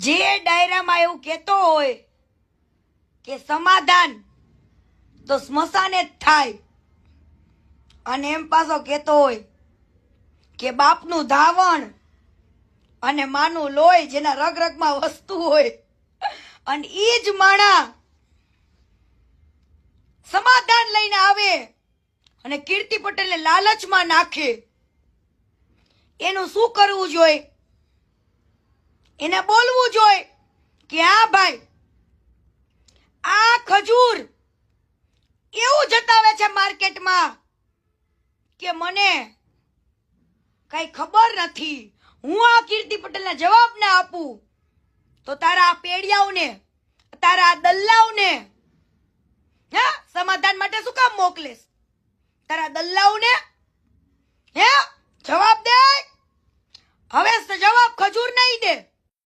જે ડાયરામાં એવું કહેતો હોય કે સમાધાન તો સ્મશાને જ થાય, અને એમ પાછો કહેતો હોય કે બાપનું ધાવણ અને માનું લોહી જેના રગ રગમાં વસ્તુ હોય, અને ઈ જ માણા સમાધાન લઈને આવે અને કીર્તિ પટેલને લાલચમાં નાખે. એનું શું કરવું જોઈએ? એને બોલવું જોઈએ કે હા ભાઈ, આ ખજૂર એવું જતાવે છે માર્કેટમાં કે મને કઈ ખબર નથી, હું આ કીર્તિ પટેલના જવાબ ના આપું તો તારા આ પેડિયાઓને, તારા આ દલ્લાઓને સમાધાન માટે શું કામ મોકલેસ? તારા દલ્લાઓને જવાબ દે. હવે જવાબ ખજૂર નહીં દે,